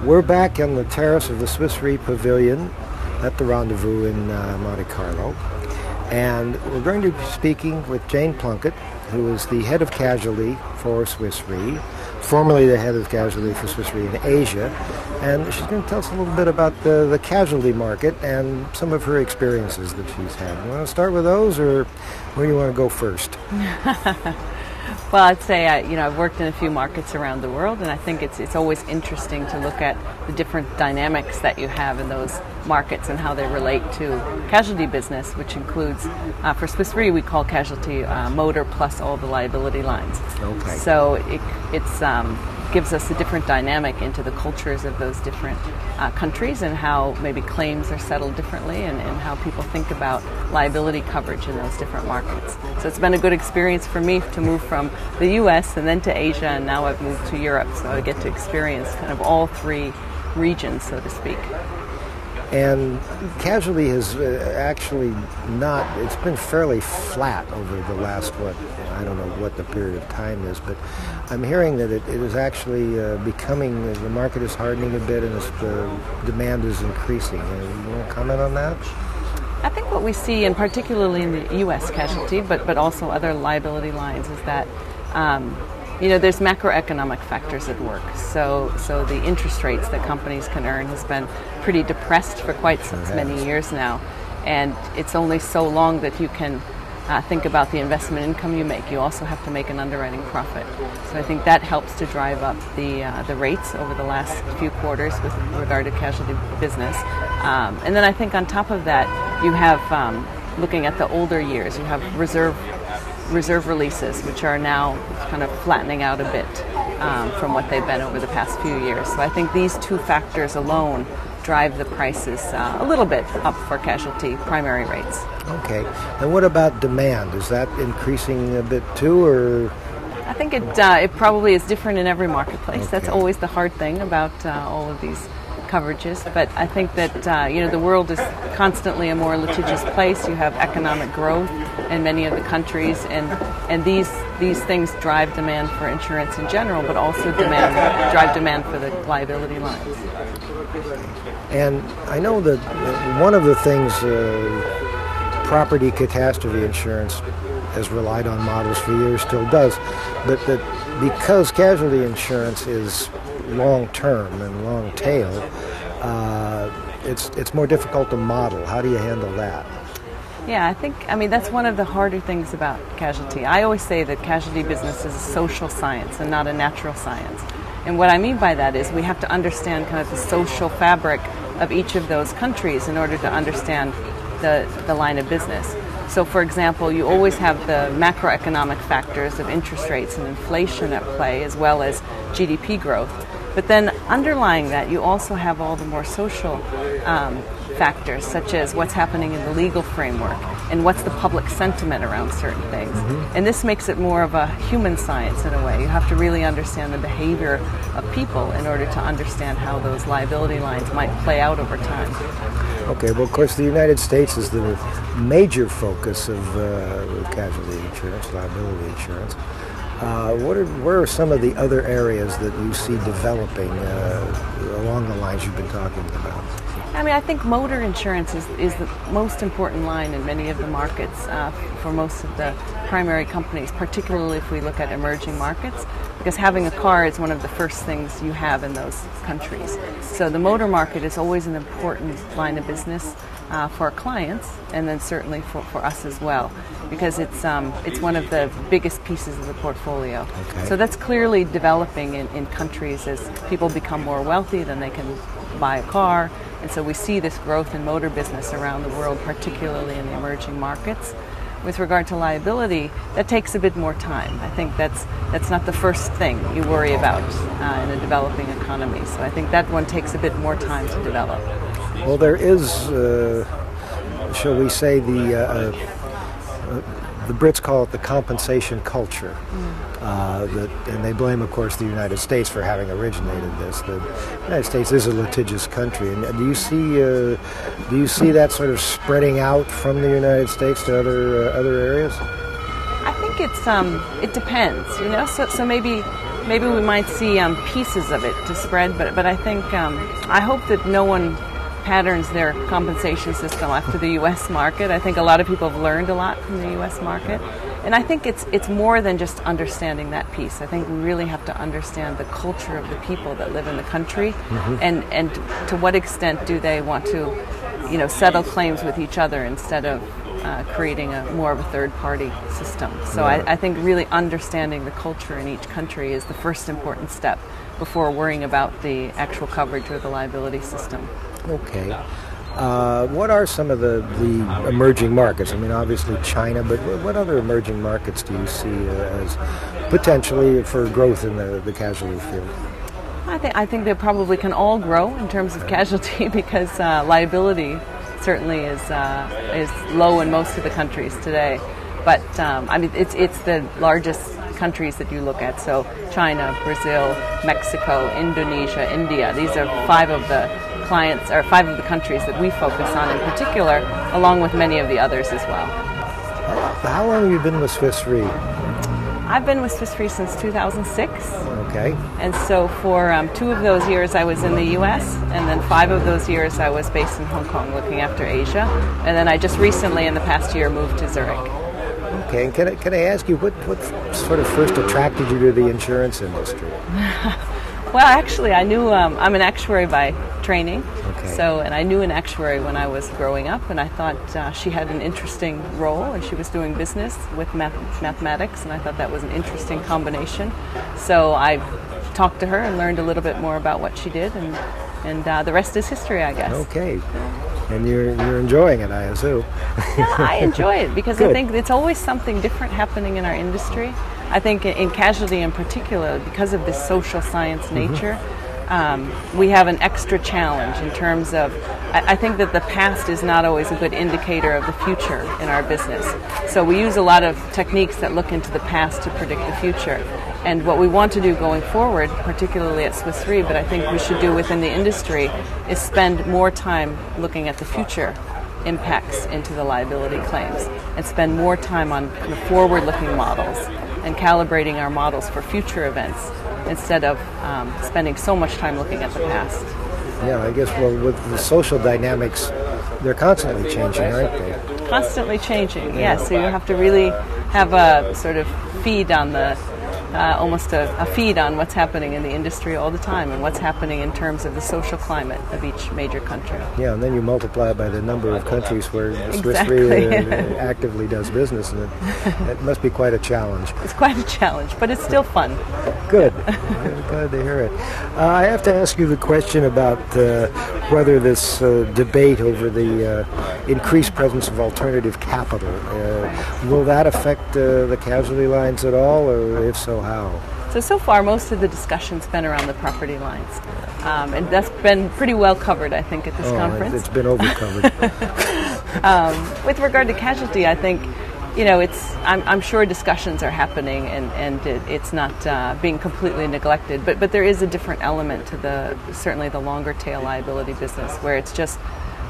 We're back on the terrace of the Swiss Re Pavilion at the Rendezvous in Monte Carlo. And we're going to be speaking with Jayne Plunkett, who is the head of Casualty for Swiss Re, formerly the head of Casualty for Swiss Re in Asia. And she's going to tell us a little bit about the casualty market and some of her experiences that she's had. You want to start with those, or where do you want to go first? Well, I'd say I've worked in a few markets around the world, and I think it's always interesting to look at the different dynamics that you have in those markets and how they relate to casualty business, which includes, for Swiss Re, we call casualty motor plus all the liability lines. Okay. So it gives us a different dynamic into the cultures of those different countries and how maybe claims are settled differently and how people think about liability coverage in those different markets. So it's been a good experience for me to move from the U.S. and then to Asia, and now I've moved to Europe, so I get to experience kind of all three regions, so to speak. And casualty has actually it's been fairly flat over the last, I don't know what the period of time is, but I'm hearing that it is actually becoming, the market is hardening a bit and the demand is increasing. You want to comment on that? I think what we see, and particularly in the U.S. casualty, but also other liability lines, is that there's macroeconomic factors at work. So the interest rates that companies can earn has been pretty depressed for quite many years now, and it's only so long that you can think about the investment income you make. You also have to make an underwriting profit. So I think that helps to drive up the rates over the last few quarters with regard to casualty business. And then I think on top of that, you have, looking at the older years, you have reserve releases, which are now kind of flattening out a bit from what they've been over the past few years. So I think these two factors alone drive the prices a little bit up for casualty primary rates. Okay. And what about demand? Is that increasing a bit too, or? I think it probably is different in every marketplace. Okay. That's always the hard thing about all of these coverages, but I think that the world is constantly a more litigious place. You have economic growth in many of the countries, and these things drive demand for insurance in general, but also drive demand for the liability lines. And I know that one of the things property catastrophe insurance has relied on models for years, still does, but that because casualty insurance is long-term and long-tail, it's more difficult to model. How do you handle that? Yeah, I mean, that's one of the harder things about casualty. I always say that casualty business is a social science and not a natural science. And what I mean by that is we have to understand kind of the social fabric of each of those countries in order to understand the line of business. So, for example, you always have the macroeconomic factors of interest rates and inflation at play, as well as GDP growth. But then underlying that, you also have all the more social factors, such as what's happening in the legal framework and what's the public sentiment around certain things. Mm-hmm. And this makes it more of a human science in a way. You have to really understand the behavior of people in order to understand how those liability lines might play out over time. Okay, well, of course, the United States is the major focus of casualty insurance, liability insurance. Where are some of the other areas that you see developing along the lines you've been talking about? I mean, I think motor insurance is the most important line in many of the markets for most of the primary companies, particularly if we look at emerging markets, because having a car is one of the first things you have in those countries. So the motor market is always an important line of business for our clients, and then certainly for us as well, because it's one of the biggest pieces of the portfolio. Okay. So that's clearly developing in countries as people become more wealthy, then they can buy a car, and so we see this growth in motor business around the world, particularly in the emerging markets. With regard to liability, that takes a bit more time. I think that's not the first thing you worry about in a developing economy. So I think that one takes a bit more time to develop. Well, there is, shall we say, the Brits call it the compensation culture. And they blame, of course, the United States for having originated this. The United States is a litigious country, and do you see that sort of spreading out from the United States to other areas? I think it depends, So maybe maybe we might see pieces of it to spread, but I think I hope that no one patterns their compensation system after the U.S. market. I think a lot of people have learned a lot from the U.S. market, and I think it's more than just understanding that piece. I think we really have to understand the culture of the people that live in the country, and to what extent do they want to, settle claims with each other instead of creating more of a third-party system. So I think really understanding the culture in each country is the first important step before worrying about the actual coverage or the liability system. Okay. What are some of the emerging markets? I mean, obviously China, but what other emerging markets do you see as potentially for growth in the casualty field? I think they probably can all grow in terms of casualty because liability certainly is low in most of the countries today. But it's the largest countries that you look at. So China, Brazil, Mexico, Indonesia, India. These are five of the countries that we focus on in particular, along with many of the others as well. How long have you been with Swiss Re? I've been with Swiss Re since 2006. Okay. And so for 2 of those years I was in the U.S., and then 5 of those years I was based in Hong Kong looking after Asia. And then I just recently, in the past year, moved to Zurich. Okay, and can I ask you, what sort of first attracted you to the insurance industry? Well, actually, I knew I'm an actuary by training. Okay. And I knew an actuary when I was growing up, and I thought she had an interesting role, and she was doing business with mathematics, and I thought that was an interesting combination. So I talked to her and learned a little bit more about what she did, and the rest is history, I guess. Okay. And you're enjoying it, I assume. Yeah, I enjoy it because Good. I think it's always something different happening in our industry. I think in casualty in particular, because of this social science nature, we have an extra challenge in terms of, I think that the past is not always a good indicator of the future in our business. So we use a lot of techniques that look into the past to predict the future. And what we want to do going forward, particularly at Swiss Re, but I think we should do within the industry, is spend more time looking at the future impacts into the liability claims and spend more time on kind of forward-looking models and calibrating our models for future events instead of spending so much time looking at the past. Yeah, I guess, well, with the social dynamics, they're constantly changing, aren't they? Constantly changing, yes. So you have to really have a sort of feed on the almost a feed on what's happening in the industry all the time and what's happening in terms of the social climate of each major country. Yeah, and then you multiply it by the number of countries where Swiss Re actively does business, and it must be quite a challenge. It's quite a challenge, but it's still fun. Good. Glad to hear it. I have to ask you the question about whether this debate over the increased presence of alternative capital, will that affect the casualty lines at all, or if so, how? So far, most of the discussion's been around the property lines. And that's been pretty well covered, I think, at this conference. It's been over-covered. With regard to casualty, I think, I'm sure discussions are happening and it's not being completely neglected. But there is a different element to certainly the longer tail liability business where it's just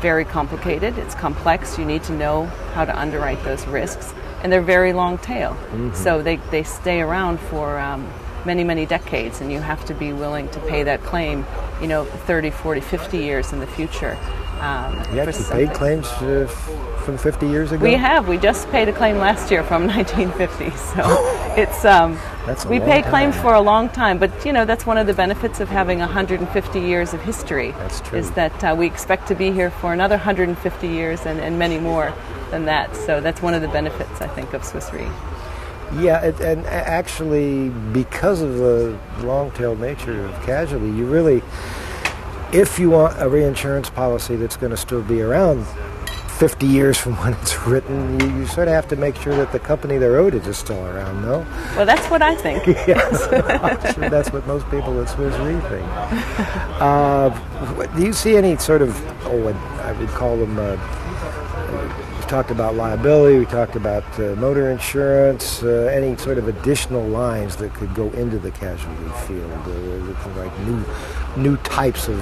very complicated. It's complex. You need to know how to underwrite those risks. And they're very long tail. Mm-hmm. So they stay around for many, many decades, and you have to be willing to pay that claim, 30, 40, 50 years in the future. You actually paid claims from 50 years ago? We have. We just paid a claim last year from 1950. So we pay claims for a long time. But, that's one of the benefits of having 150 years of history. That's true. Is that we expect to be here for another 150 years and many more than that. So that's one of the benefits, I think, of Swiss Re. Yeah, and actually, because of the long-tailed nature of casualty, you really, if you want a reinsurance policy that's going to still be around 50 years from when it's written, you sort of have to make sure that the company that wrote it is still around, no? Well, that's what I think. Yes, I'm sure that's what most people at Swiss Re think. Do you see any sort of, I would call them, we talked about liability, we talked about motor insurance, any sort of additional lines that could go into the casualty field, like new types of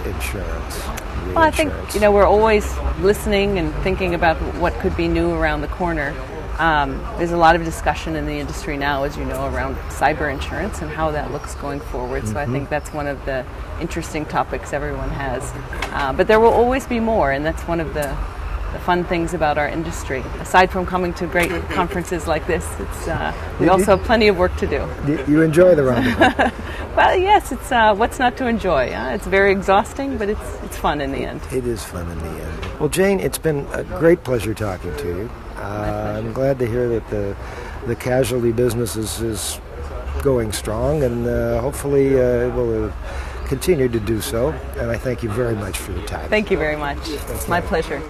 insurance? Well, I think, we're always listening and thinking about what could be new around the corner. There's a lot of discussion in the industry now, as you know, around cyber insurance and how that looks going forward. So I think that's one of the interesting topics everyone has. But there will always be more, and that's one of the fun things about our industry. Aside from coming to great conferences like this, we also have plenty of work to do. You enjoy the rendezvous? Well, yes, it's what's not to enjoy. It's very exhausting, but it's fun in the end. It is fun in the end. Well, Jayne, it's been a great pleasure talking to you. I'm glad to hear that the casualty business is going strong, and hopefully it will continue to do so. And I thank you very much for your time. Thank you very much. It's my pleasure.